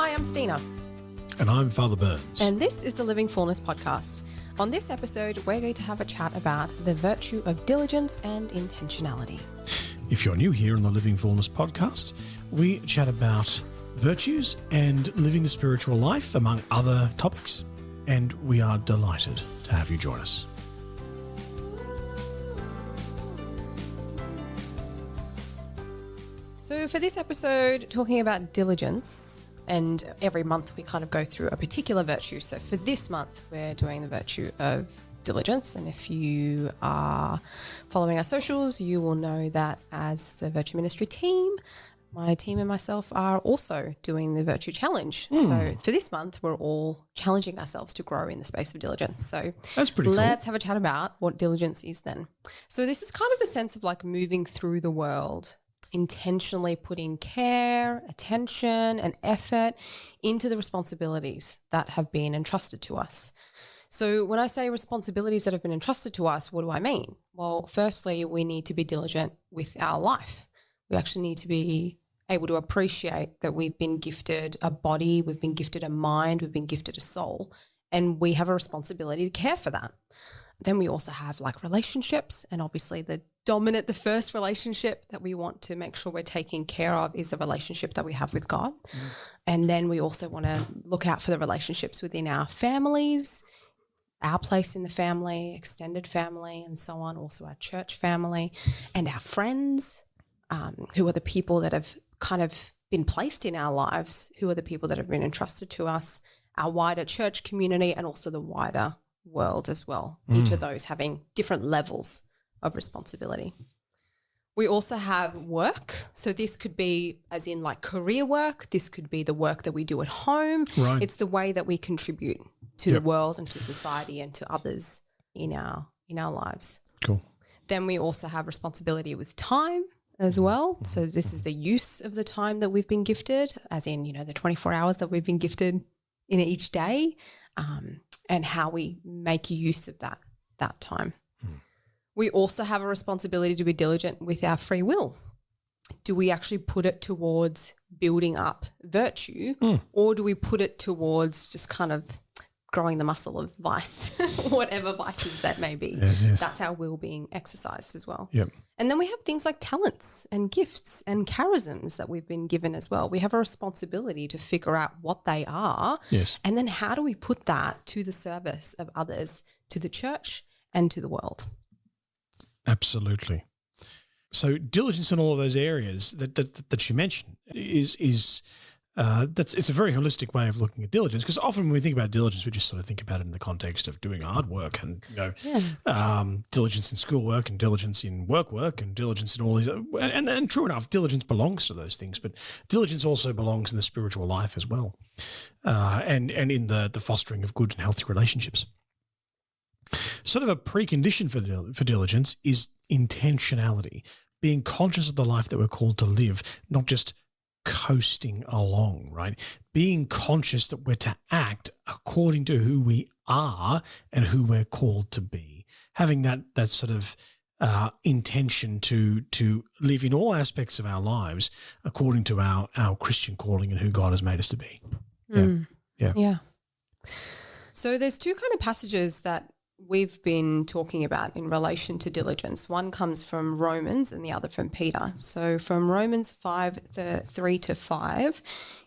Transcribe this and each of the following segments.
Hi, I'm Stina. And I'm Father Burns. And this is the Living Fullness podcast. On this episode, we're going to have a chat about the virtue of diligence and intentionality. If you're new here on the Living Fullness podcast, we chat about virtues and living the spiritual life, among other topics. And we are delighted to have you join us. So for this episode, talking about diligence, and every month we kind of go through a particular virtue. So for this month, we're doing the virtue of diligence. And if you are following our socials, you will know that as the Virtue Ministry team, my team and myself are also doing the Virtue Challenge. So for this month, we're all challenging ourselves to grow in the space of diligence. So that's pretty cool. Let's have a chat about what diligence is then. So this is kind of the sense of like moving through the world, intentionally putting care, attention, and effort into the responsibilities that have been entrusted to us. So when I say responsibilities that have been entrusted to us, what do I mean? Well, firstly, we need to be diligent with our life. We actually need to be able to appreciate that we've been gifted a body, we've been gifted a mind, we've been gifted a soul, and we have a responsibility to care for that. Then we also have like relationships, and obviously the first relationship that we want to make sure we're taking care of is the relationship that we have with God. And then we also want to look out for the relationships within our families, our place in the family, extended family, and so on, also our church family, and our friends, who are the people that have kind of been placed in our lives, who are the people that have been entrusted to us, our wider church community, and also the wider world as well, each of those having different levels of responsibility. We also have work. So this could be as in like career work. This could be the work that we do at home. Right. It's the way that we contribute to the world and to society and to others in our lives. Cool. Then we also have responsibility with time as well. So this is the use of the time that we've been gifted, as in, the 24 hours that we've been gifted in each day, and how we make use of that time. We also have a responsibility to be diligent with our free will. Do we actually put it towards building up virtue, or do we put it towards just kind of growing the muscle of vice, whatever vices that may be? Yes. That's our will being exercised as well. Yep. And then we have things like talents and gifts and charisms that we've been given as well. We have a responsibility to figure out what they are. Yes. And then how do we put that to the service of others, to the church and to the world? Absolutely. So diligence in all of those areas that you mentioned is it's a very holistic way of looking at diligence, because often when we think about diligence, we just sort of think about it in the context of doing hard work and diligence in schoolwork and diligence in work and diligence in all these, and true enough, diligence belongs to those things, but diligence also belongs in the spiritual life as well, and in the fostering of good and healthy relationships. Sort of a precondition for diligence is intentionality, being conscious of the life that we're called to live, not just coasting along, right? Being conscious that we're to act according to who we are and who we're called to be. Having that sort of intention to live in all aspects of our lives according to our Christian calling and who God has made us to be. Yeah. So there's two kind of passages that we've been talking about in relation to diligence. One comes from Romans and the other from Peter. So from Romans 5:3-5,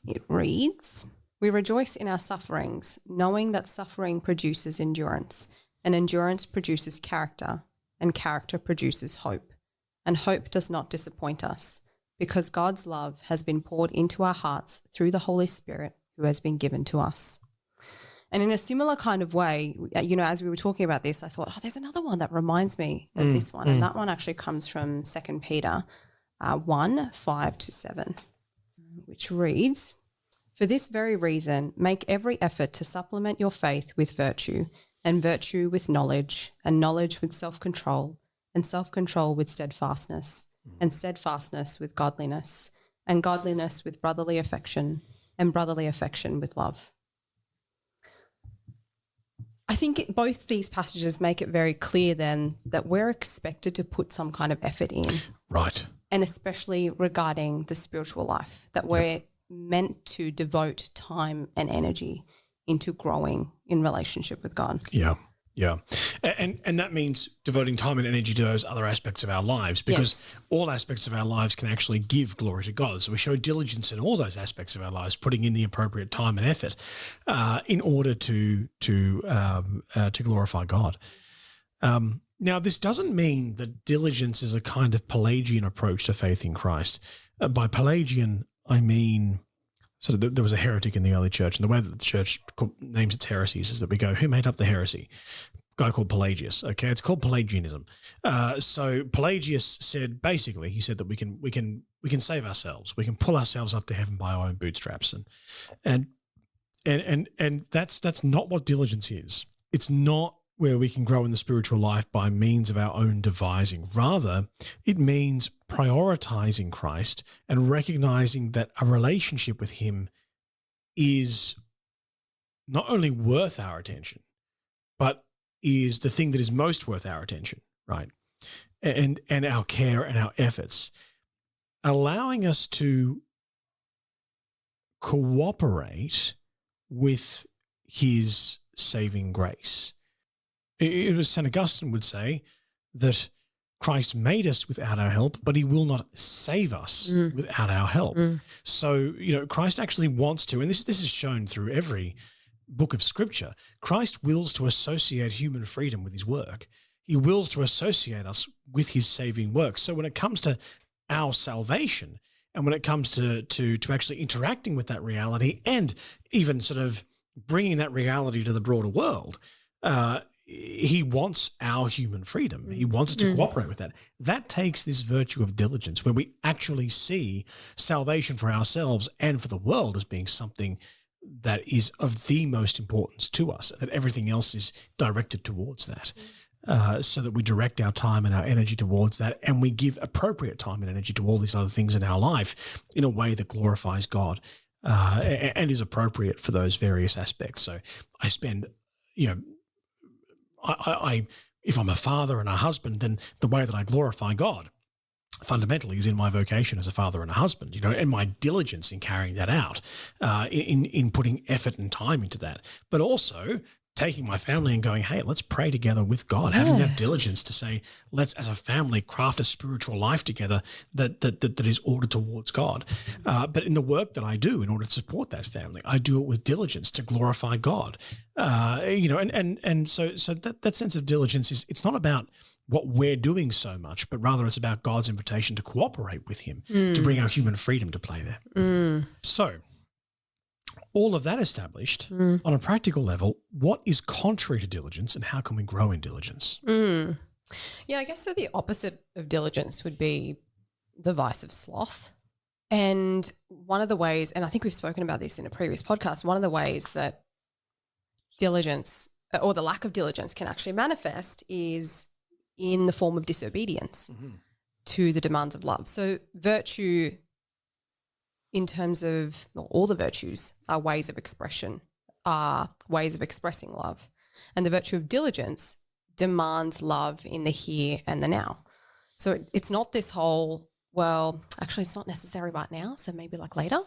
it reads, "We rejoice in our sufferings, knowing that suffering produces endurance, and endurance produces character, and character produces hope. And hope does not disappoint us, because God's love has been poured into our hearts through the Holy Spirit who has been given to us." And in a similar kind of way, as we were talking about this, I thought, there's another one that reminds me of this one. And that one actually comes from 2 Peter 1:5-7, which reads, "For this very reason, make every effort to supplement your faith with virtue, and virtue with knowledge, and knowledge with self-control, and self-control with steadfastness, and steadfastness with godliness, and godliness with brotherly affection, and brotherly affection with love." I think both these passages make it very clear then that we're expected to put some kind of effort in. Right. And especially regarding the spiritual life, that we're meant to devote time and energy into growing in relationship with God. Yeah. Yeah. And that means devoting time and energy to those other aspects of our lives, because all aspects of our lives can actually give glory to God. So we show diligence in all those aspects of our lives, putting in the appropriate time and effort in order to glorify God. Now, this doesn't mean that diligence is a kind of Pelagian approach to faith in Christ. By Pelagian, I mean, so there was a heretic in the early church, and the way that the church names its heresies is that we go, who made up the heresy? A guy called Pelagius. Okay, it's called Pelagianism. So Pelagius said, basically, he said that we can save ourselves. We can pull ourselves up to heaven by our own bootstraps, and that's not what diligence is. It's not where we can grow in the spiritual life by means of our own devising. Rather, it means prioritizing Christ and recognizing that a relationship with him is not only worth our attention, but is the thing that is most worth our attention, right? And our care and our efforts, allowing us to cooperate with his saving grace. It was St. Augustine would say that Christ made us without our help, but he will not save us without our help. So, Christ actually wants to, and this is shown through every book of Scripture, Christ wills to associate human freedom with his work. He wills to associate us with his saving work. So when it comes to our salvation, and when it comes to actually interacting with that reality and even sort of bringing that reality to the broader world, he wants our human freedom. He wants us to cooperate with that. That takes this virtue of diligence, where we actually see salvation for ourselves and for the world as being something that is of the most importance to us, that everything else is directed towards that. So that we direct our time and our energy towards that, and we give appropriate time and energy to all these other things in our life in a way that glorifies God and is appropriate for those various aspects. So I spend, if I'm a father and a husband, then the way that I glorify God fundamentally is in my vocation as a father and a husband, and my diligence in carrying that out, in putting effort and time into that, but also taking my family and going, hey, let's pray together with God, having that diligence to say, let's as a family craft a spiritual life together that is ordered towards God. But in the work that I do in order to support that family, I do it with diligence to glorify God. So that sense of diligence it's not about what we're doing so much, but rather it's about God's invitation to cooperate with him, to bring our human freedom to play there. So all of that established, on a practical level, what is contrary to diligence and how can we grow in diligence? Yeah, I guess so. The opposite of diligence would be the vice of sloth. And one of the ways, and I think we've spoken about this in a previous podcast, one of the ways that diligence or the lack of diligence can actually manifest is in the form of disobedience to the demands of love. So virtue, in terms of all the virtues, are ways of expression, are ways of expressing love. And the virtue of diligence demands love in the here and the now. So it's not this whole, well, actually it's not necessary right now, so maybe like later.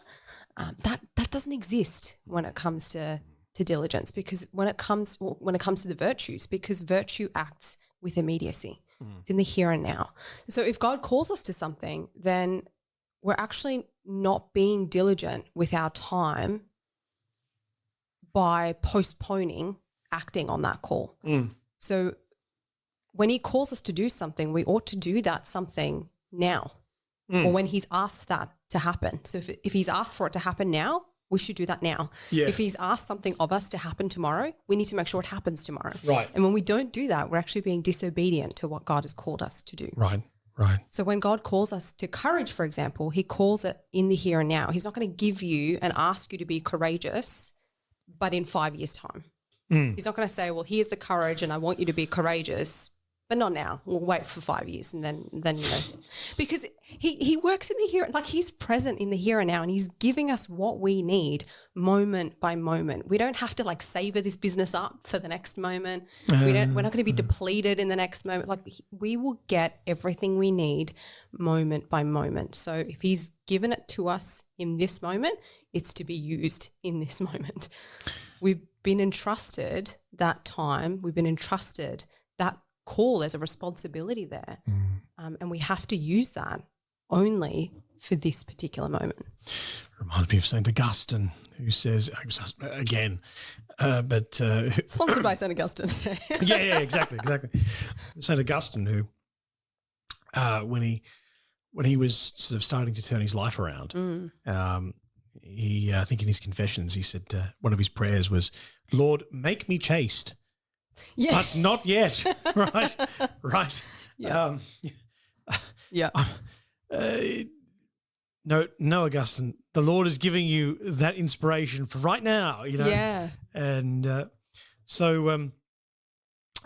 That doesn't exist when it comes to diligence, because when it comes to the virtues, because virtue acts with immediacy. It's in the here and now. So if God calls us to something, then we're actually not being diligent with our time by postponing acting on that call. So when he calls us to do something, we ought to do that something now, or when he's asked that to happen. So if he's asked for it to happen now, we should do that now. Yeah. If he's asked something of us to happen tomorrow, we need to make sure it happens tomorrow. Right. And when we don't do that, we're actually being disobedient to what God has called us to do. Right. So when God calls us to courage, for example, he calls it in the here and now. He's not going to give you and ask you to be courageous, but in 5 years' time. He's not going to say, well, here's the courage and I want you to be courageous, but not now. We'll wait for 5 years and then because he works in the here, like he's present in the here and now, and he's giving us what we need moment by moment. We don't have to like savor this business up for the next moment. We're not going to be depleted in the next moment. Like we will get everything we need moment by moment. So if he's given it to us in this moment, it's to be used in this moment. We've been entrusted that time. We've been entrusted that call. There's a responsibility there. And we have to use that only for this particular moment. Reminds me of St. Augustine, who says, again, Sponsored by St. Augustine. yeah, exactly. St. Augustine, who, when he was sort of starting to turn his life around, he, I think in his confessions, he said one of his prayers was, "Lord, make me chaste, but not yet." Right. Yeah. No, Augustine, the Lord is giving you that inspiration for right now, Yeah. And so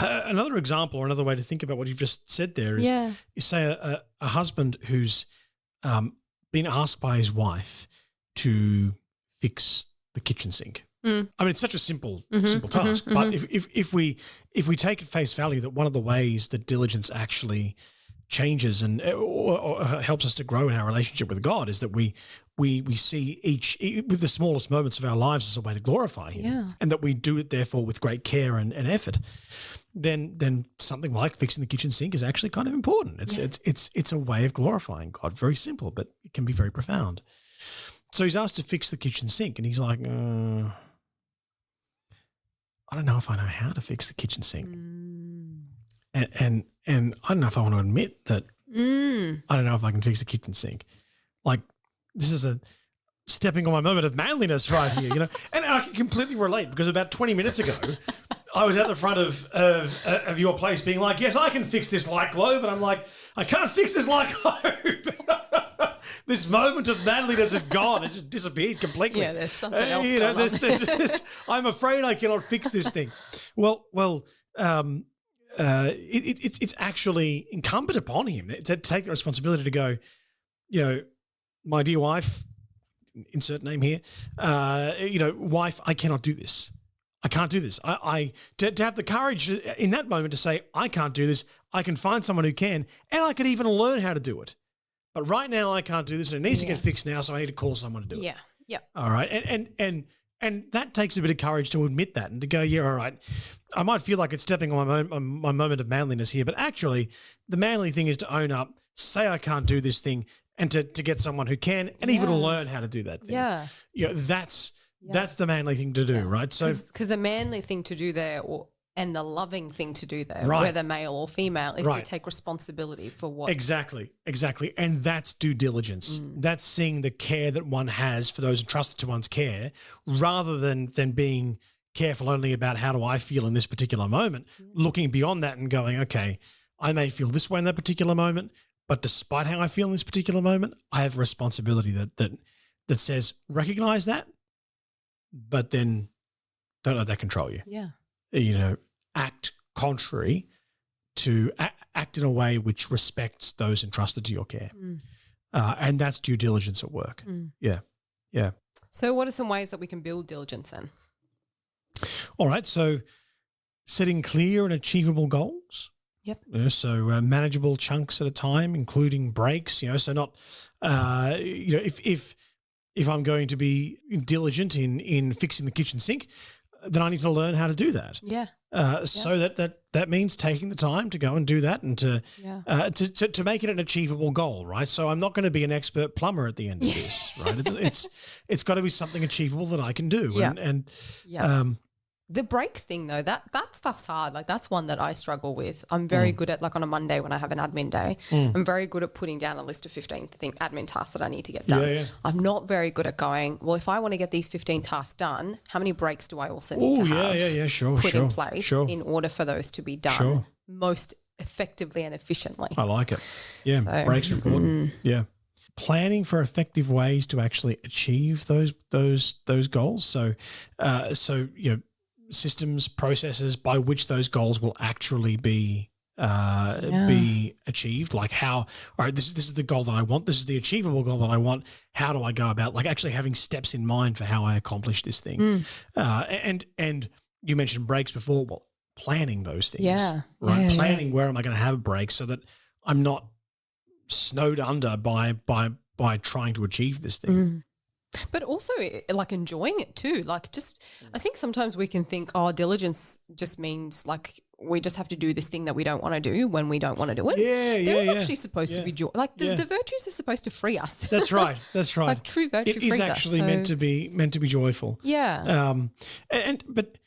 another example or another way to think about what you've just said there is, you say a husband who's been asked by his wife to fix the kitchen sink. I mean, it's such a simple task, but if we take at face value that one of the ways that diligence actually changes and or helps us to grow in our relationship with God is that we see each with the smallest moments of our lives as a way to glorify Him, and that we do it therefore with great care and effort, then something like fixing the kitchen sink is actually kind of important. It's a way of glorifying God. Very simple, but it can be very profound. So he's asked to fix the kitchen sink, and he's like, I don't know if I know how to fix the kitchen sink. And I don't know if I want to admit that I don't know if I can fix the kitchen sink. Like, this is a stepping on my moment of manliness right here, And I can completely relate, because about 20 minutes ago, I was at the front of your place being like, yes, I can fix this light globe. And I'm like, I can't fix this light globe. This moment of manliness is gone. It just disappeared completely. Yeah, there's something else going on. I'm afraid I cannot fix this thing. Well, it's actually incumbent upon him to take the responsibility to go, my dear wife, insert name here, wife, I cannot do this. I can't do this. To have the courage in that moment to say, I can't do this. I can find someone who can, and I could even learn how to do it. But right now I can't do this, and it needs to get fixed now, so I need to call someone to do it. Yeah. All right. And that takes a bit of courage to admit that and to go, all right, I might feel like it's stepping on my moment of manliness here, but actually the manly thing is to own up, say I can't do this thing, and to get someone who can, and even to learn how to do that thing. Yeah. That's the manly thing to do, right? So because the manly thing to do there, and the loving thing to do there, right, whether male or female, is to take responsibility for what. Exactly. And that's due diligence. That's seeing the care that one has for those entrusted to one's care, rather than being careful only about how do I feel in this particular moment, looking beyond that and going, okay, I may feel this way in that particular moment, but despite how I feel in this particular moment, I have a responsibility that says recognize that, but then don't let that control you. Yeah. Act contrary to act in a way which respects those entrusted to your care. And that's due diligence at work. Yeah. So what are some ways that we can build diligence then? All right. So setting clear and achievable goals. Yep. So manageable chunks at a time, including breaks, so not, if I'm going to be diligent in fixing the kitchen sink, then I need to learn how to do that. Yeah. So that means taking the time to go and do that, and to make it an achievable goal, right? So I'm not going to be an expert plumber at the end of this, right? It's got to be something achievable that I can do. Yeah. The breaks thing though, that stuff's hard. Like that's one that I struggle with. I'm very good at, like on a Monday when I have an admin day, I'm very good at putting down a list of 15 admin tasks that I need to get done. Yeah. I'm not very good at going, well, if I want to get these 15 tasks done, how many breaks do I also need to have put in place in order for those to be done most effectively and efficiently? I like it. Yeah, so, breaks are important. Yeah. Planning for effective ways to actually achieve those goals. So systems, processes by which those goals will actually be be achieved? Like how, all right, this is the goal that I want. This is the achievable goal that I want. How do I go about like actually having steps in mind for how I accomplish this thing? And you mentioned breaks before. Well, planning those things, right? Planning where am I going to have a break so that I'm not snowed under by trying to achieve this thing. But also like enjoying it too. Like just, I think sometimes we can think, oh, diligence just means like we just have to do this thing that we don't want to do when we don't want to do it. There's actually supposed to be joy. Like the virtues are supposed to free us. That's right. That's right. Like true virtue frees us. It is actually meant to be joyful. Yeah. But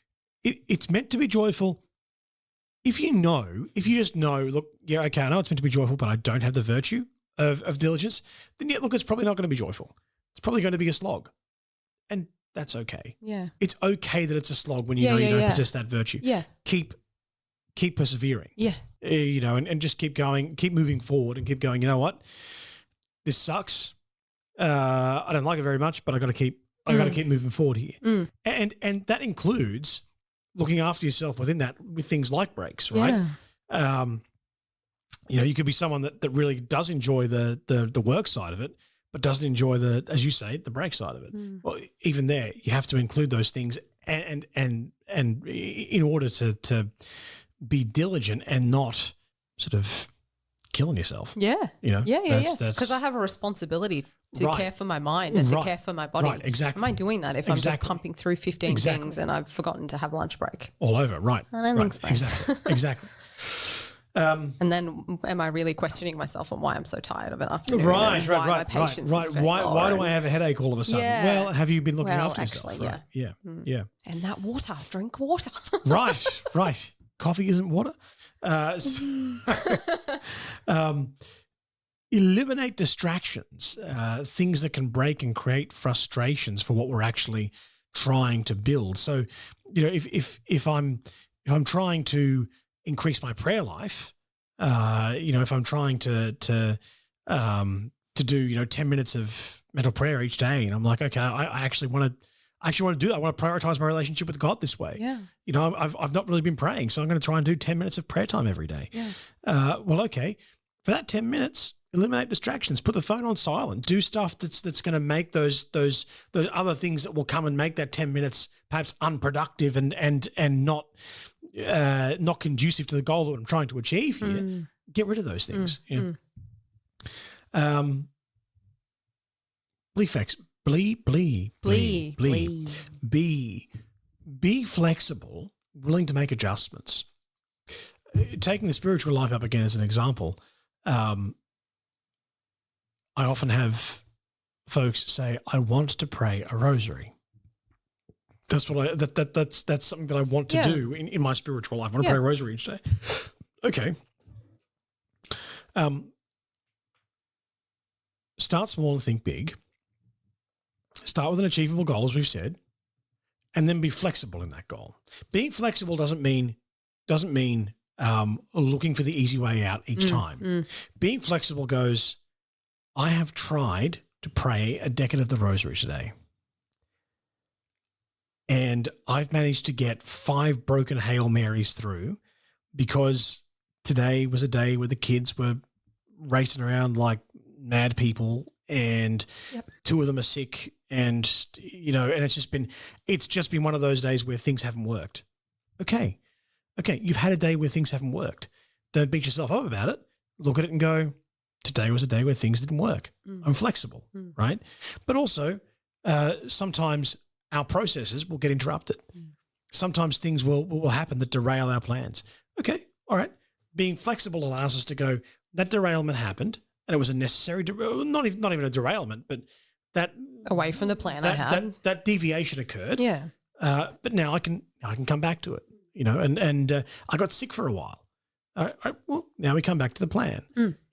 it's meant to be joyful if you just know, look, yeah, okay, I know it's meant to be joyful, but I don't have the virtue of diligence, then yeah, look, it's probably not going to be joyful. It's probably going to be a slog. And that's okay. Yeah. It's okay that it's a slog when you know you don't possess that virtue. Yeah. Keep persevering. Yeah. And just keep going, keep moving forward and keep going, you know what? This sucks. I don't like it very much, but I got to keep moving forward here. And that includes looking after yourself within that with things like breaks, right? Yeah. You could be someone that really does enjoy the work side of it, but doesn't enjoy as you say, the break side of it. Well, even there, you have to include those things and in order to be diligent and not sort of killing yourself. Yeah. That's because I have a responsibility to care for my mind and to care for my body. Right, exactly. Am I doing that if I'm just pumping through 15 things and I've forgotten to have lunch break? All over, right. I don't think so. Exactly. And then am I really questioning myself on why I'm so tired of it after? Why do I have a headache all of a sudden? Yeah. Well, have you been looking after yourself? Actually, right? Yeah. And that water, drink water. Right. Coffee isn't water. Eliminate distractions, things that can break and create frustrations for what we're actually trying to build. So, if I'm trying to increase my prayer life, if I'm trying to do 10 minutes of mental prayer each day, and I'm like, okay, I actually want to do that. I want to prioritize my relationship with God this way. Yeah. I've not really been praying, so I'm going to try and do 10 minutes of prayer time every day. Yeah. Well, okay, for that 10 minutes, eliminate distractions. Put the phone on silent. Do stuff that's going to make those other things that will come and make that 10 minutes perhaps unproductive and not conducive to the goal that I'm trying to achieve here. Get rid of those things. Be flexible, willing to make adjustments. Taking the spiritual life up again as an example, I often have folks say, I want to pray a rosary. That's what that's something that I want to do in my spiritual life. I want to pray a rosary each day. Okay. Start small and think big. Start with an achievable goal, as we've said, and then be flexible in that goal. Being flexible doesn't mean looking for the easy way out each time. Being flexible goes, I have tried to pray a decade of the rosary today, and I've managed to get 5 broken Hail Marys through because today was a day where the kids were racing around like mad people, and 2 of them are sick, and and it's just been one of those days where things haven't worked. Okay, you've had a day where things haven't worked. Don't beat yourself up about it. Look at it and go, today was a day where things didn't work. I'm flexible, right? But also, sometimes our processes will get interrupted. Sometimes things will happen that derail our plans. Okay, all right. Being flexible allows us to go, that derailment happened, and it was a necessary, not even a derailment, but that away from the plan I had. That deviation occurred. Yeah. But now I can come back to it, and I got sick for a while. All right, well, now we come back to the plan.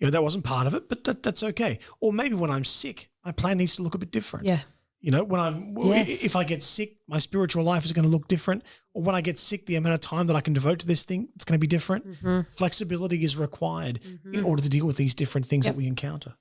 That wasn't part of it, but that's okay. Or maybe when I'm sick, my plan needs to look a bit different. Yeah. If I get sick, my spiritual life is going to look different. Or when I get sick, the amount of time that I can devote to this thing, it's going to be different. Flexibility is required in order to deal with these different things that we encounter.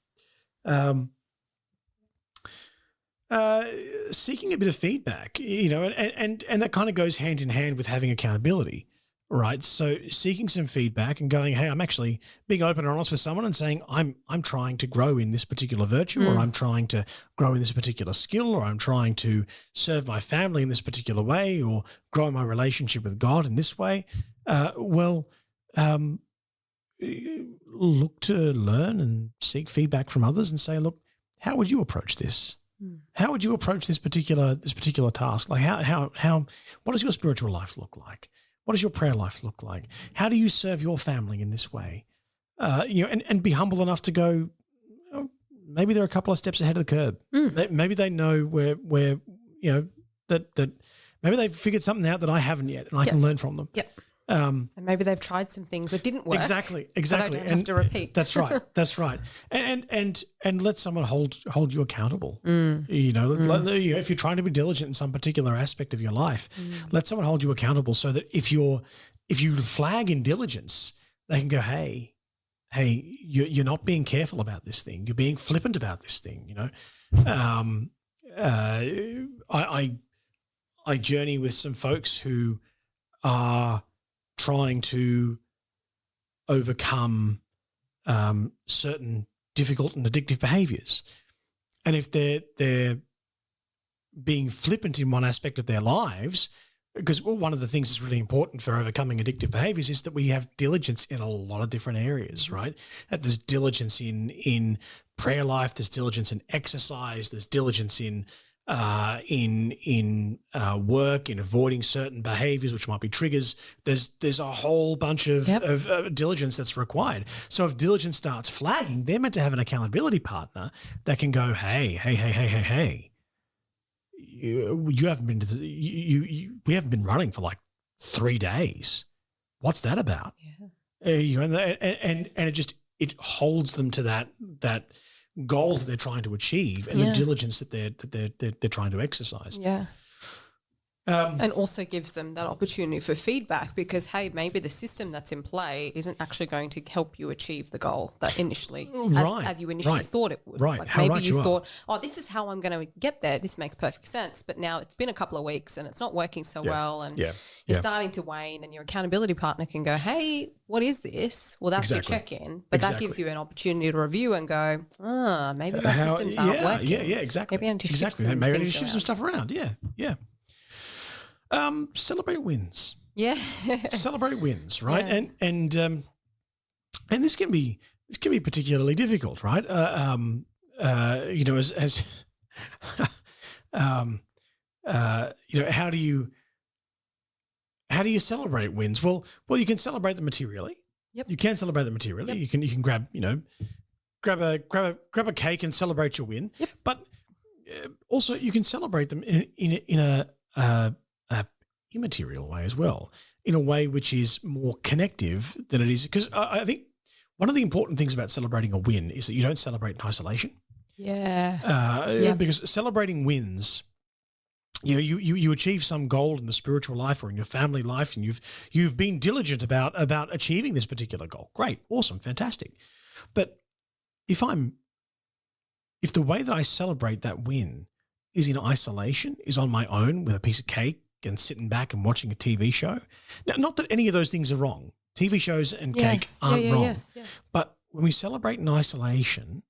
Seeking a bit of feedback, and that kind of goes hand in hand with having accountability, right? So seeking some feedback and going, hey, I'm actually being open and honest with someone and saying, I'm trying to grow in this particular virtue, or I'm trying to grow in this particular skill, or I'm trying to serve my family in this particular way, or grow my relationship with God in this way. Look to learn and seek feedback from others and say, look, how would you approach this? How would you approach this particular task? Like what does your spiritual life look like? What does your prayer life look like? How do you serve your family in this way? And be humble enough to go, oh, maybe they're a couple of steps ahead of the curb. Maybe they know where that maybe they've figured something out that I haven't yet, and I can learn from them. Yep. And maybe they've tried some things that didn't work. Exactly. But I don't have to repeat. That's right. And let someone hold you accountable. If you're trying to be diligent in some particular aspect of your life, let someone hold you accountable so that if you flag in diligence, they can go, hey, you're not being careful about this thing. You're being flippant about this thing. I journey with some folks who are trying to overcome certain difficult and addictive behaviors. And if they're being flippant in one aspect of their lives, because one of the things that's really important for overcoming addictive behaviors is that we have diligence in a lot of different areas, right? That there's diligence in prayer life, there's diligence in exercise, there's diligence in work, in avoiding certain behaviors, which might be triggers. There's a whole bunch of diligence that's required. So if diligence starts flagging, they're meant to have an accountability partner that can go, hey, you haven't been we haven't been running for like 3 days. What's that about? And it holds them to that goal that they're trying to achieve and the diligence that they're trying to exercise. Yeah. And also gives them that opportunity for feedback because, hey, maybe the system that's in play isn't actually going to help you achieve the goal that initially, as you initially thought it would. Right. Like How maybe right you you thought, this is how I'm going to get there. This makes perfect sense. But now it's been a couple of weeks and it's not working so well and you're starting to wane and your accountability partner can go, hey, what is this? Well, that's your check-in. But that gives you an opportunity to review and go, maybe my systems aren't working. Yeah, exactly. Maybe I need to shift some stuff around. Yeah. Celebrate wins. Yeah. Celebrate wins, right? Yeah. And this can be particularly difficult, right? How do you celebrate wins? Well, you can celebrate them materially. Yep. You can celebrate them materially. Yep. You can grab a cake and celebrate your win. Yep. But also you can celebrate them in a immaterial way as well, in a way which is more connective than it is. Because I think one of the important things about celebrating a win is that you don't celebrate in isolation. Yeah. Because celebrating wins, you achieve some goal in the spiritual life or in your family life, and you've been diligent about achieving this particular goal. Great, awesome, fantastic. But if the way that I celebrate that win is in isolation, is on my own with a piece of cake and sitting back and watching a TV show. Now, not that any of those things are wrong. TV shows and cake aren't wrong. Yeah. But when we celebrate in isolation,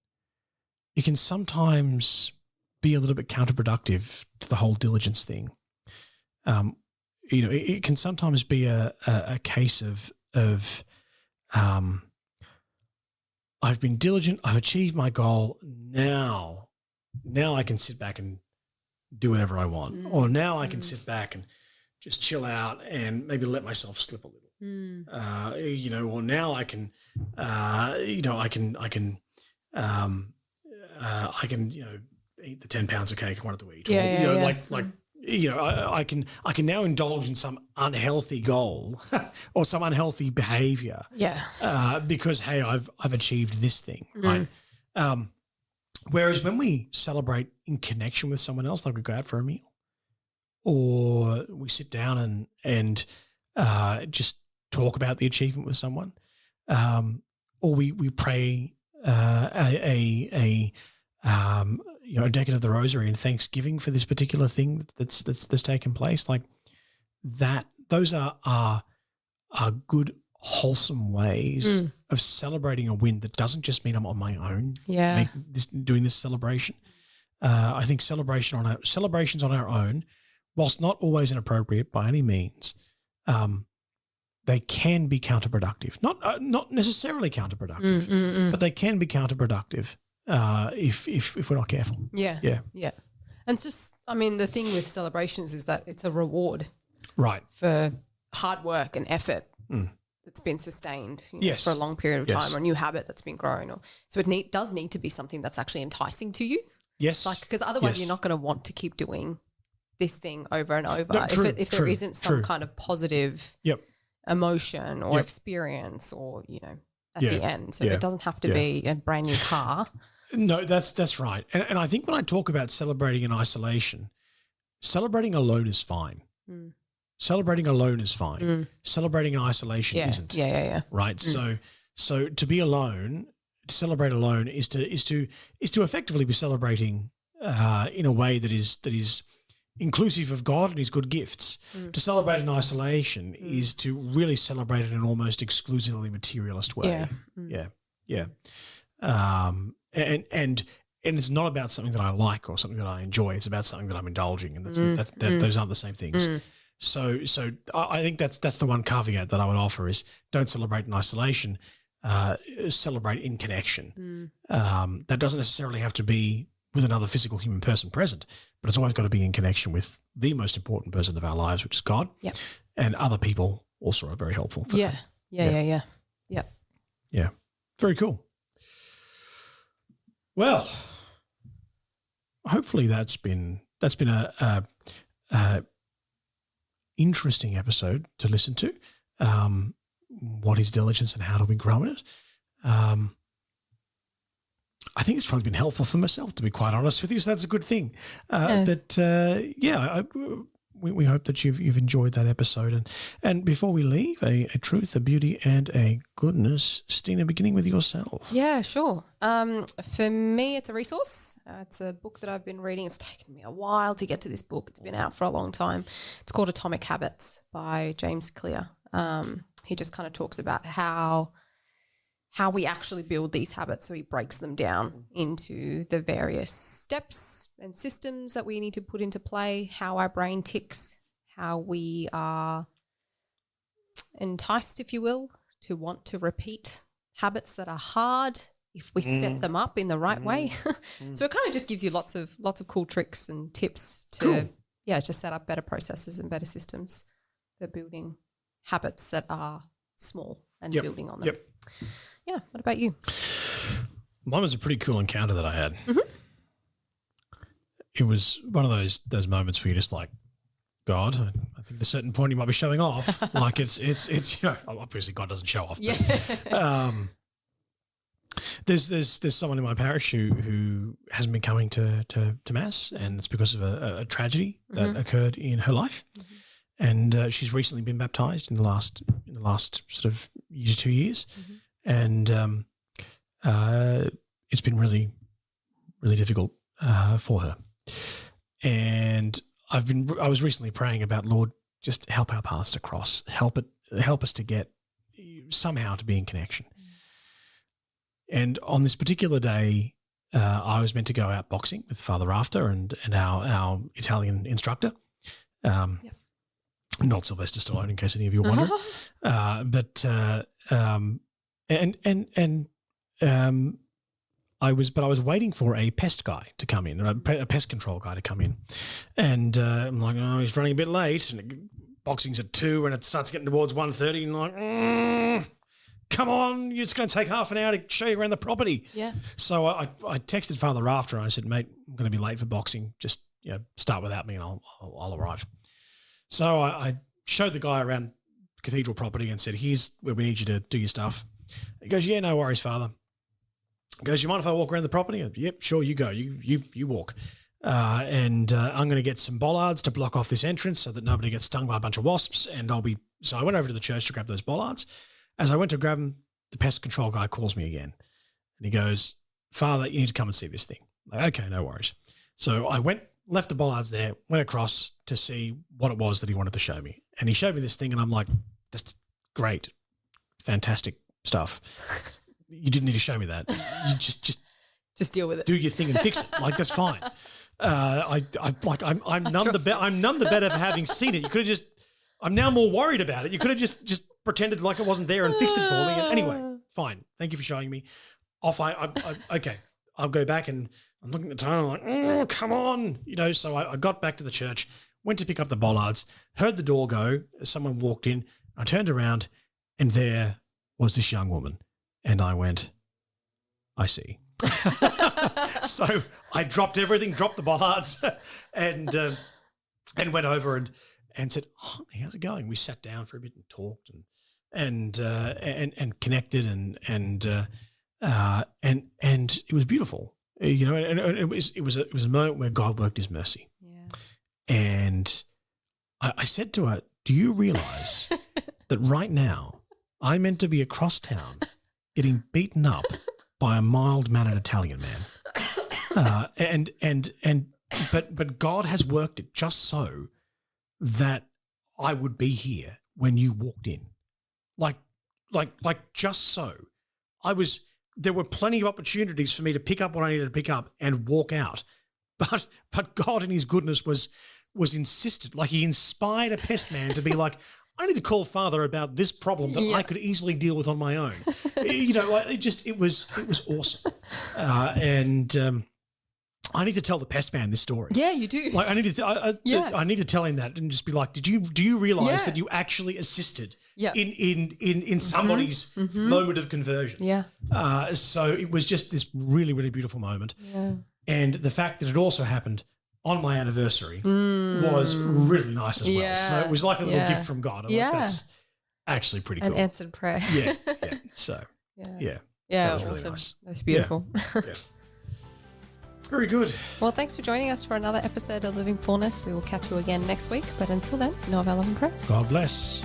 it can sometimes be a little bit counterproductive to the whole diligence thing. It can sometimes be a case of I've been diligent, I've achieved my goal, now I can sit back and do whatever I want. Or now I can sit back and just chill out and maybe let myself slip a little. Or now I can, eat the 10 pounds of cake I wanted to eat. I can now indulge in some unhealthy goal or some unhealthy behavior. Yeah. Because, hey, I've achieved this thing, right? Whereas when we celebrate in connection with someone else, like we go out for a meal or we sit down and just talk about the achievement with someone, or we pray a decade of the rosary and thanksgiving for this particular thing that's taken place, like that. Those are are good, wholesome ways of celebrating a win that doesn't just mean I'm on my own doing this celebration. I think celebrations on our own, whilst not always inappropriate by any means, they can be counterproductive. Not necessarily counterproductive, but they can be counterproductive if we're not careful. Yeah. And it's just, I mean, the thing with celebrations is that it's a reward, right, for hard work and effort that's been sustained for a long period of time, or a new habit that's been grown. So it does need to be something that's actually enticing to you. Yes, because otherwise you're not going to want to keep doing this thing over and over. No, true, if there isn't some kind of positive emotion or experience, or at the end. So it doesn't have to be a brand new car. No, that's right. And I think when I talk about celebrating in isolation, celebrating alone is fine. Celebrating alone is fine. Celebrating in isolation isn't. Yeah. Right. So to be alone, to celebrate alone is to effectively be celebrating in a way that is inclusive of God and His good gifts. To celebrate in isolation is to really celebrate in an almost exclusively materialist way. Yeah. And it's not about something that I like or something that I enjoy. It's about something that I'm indulging, and those aren't the same things. So I think that's the one caveat that I would offer is don't celebrate in isolation. Celebrate in connection. That doesn't necessarily have to be with another physical human person present, but it's always got to be in connection with the most important person of our lives, which is God. Yep. And other people also are very helpful. For that. Yeah. Very cool. Well, hopefully that's been a interesting episode to listen to. What is diligence and how do we grow in it? I think it's probably been helpful for myself, to be quite honest with you. So that's a good thing. We hope that you've enjoyed that episode. And before we leave, a truth, a beauty, and a goodness. Stina, beginning with yourself. Yeah, sure. For me, it's a resource. It's a book that I've been reading. It's taken me a while to get to this book. It's been out for a long time. It's called Atomic Habits by James Clear. He just kind of talks about how we actually build these habits. So he breaks them down into the various steps and systems that we need to put into play, how our brain ticks, how we are enticed, if you will, to want to repeat habits that are hard if we set them up in the right way. So it kind of just gives you lots of cool tricks and tips to just set up better processes and better systems for building habits that are small and building on them. Yep. Yeah. What about you? Mine was a pretty cool encounter that I had. It was one of those moments where you're just like, God, I think at a certain point you might be showing off. Like it's obviously God doesn't show off. But, there's someone in my parish who hasn't been coming to mass, and it's because of a tragedy that occurred in her life. And she's recently been baptized in the last sort of year to 2 years. And it's been really, really difficult for her. And I was recently praying about, Lord, just help our paths to cross, help us to get somehow to be in connection. And on this particular day, I was meant to go out boxing with Father Rafter and our Italian instructor. Not Sylvester Stallone, in case any of you are wondering. I was waiting for a pest guy to come in, a pest control guy to come in, and I'm like, oh, he's running a bit late. And boxing's at 2:00, and it starts getting towards 1:30, and I'm like, come on, it's going to take half an hour to show you around the property. Yeah. So I texted Father Rafter, and I said, mate, I'm going to be late for boxing. Just start without me, and I'll arrive. So I showed the guy around cathedral property and said, here's where we need you to do your stuff. He goes, yeah, no worries, Father. He goes, you mind if I walk around the property? I go, yep, sure, you go. You walk. And I'm going to get some bollards to block off this entrance so that nobody gets stung by a bunch of wasps. And so I went over to the church to grab those bollards. As I went to grab them, the pest control guy calls me again. And he goes, Father, you need to come and see this thing. I'm like, okay, no worries. So I left the bollards there, went across to see what it was that he wanted to show me. And he showed me this thing, and I'm like, great, fantastic stuff. You didn't need to show me that. You Just deal with it. do your thing and fix it. Like, that's fine. I'm none the better for having seen it. You could have just. I'm now more worried about it. You could have just pretended like it wasn't there and fixed it for me. And anyway, fine. Thank you for showing me. Okay. I'll go back and I'm looking at the time. I'm like, oh, come on. So I got back to the church, went to pick up the bollards, heard the door go. Someone walked in. I turned around and there was this young woman. And I went, I see. So I dropped everything, dropped the bollards and went over and said, "Oh, how's it going?" We sat down for a bit and talked and connected and it was beautiful, and it was a moment where God worked His mercy. Yeah. And I said to her, "Do you realize that right now I'm meant to be across town getting beaten up by a mild-mannered Italian man, but God has worked it just so that I would be here when you walked in, like just so. There were plenty of opportunities for me to pick up what I needed to pick up and walk out, but God in His goodness was insistent. Like, He inspired a pest man to be like, I need to call Father about this problem that I could easily deal with on my own. It was awesome. I need to tell the pest man this story. Yeah, you do. Like, I need to tell him that and just be like, do you realize that you actually assisted in somebody's moment of conversion? Yeah. So it was just this really, really beautiful moment. Yeah. And the fact that it also happened on my anniversary was really nice as well. Yeah. So it was like a little gift from God. I'm like, that's actually pretty cool. An answered prayer. Yeah. So, Yeah, that was awesome. really nice. That's beautiful. Yeah. Very good. Well, thanks for joining us for another episode of Living Fullness. We will catch you again next week. But until then, know of our love and prayers. God bless.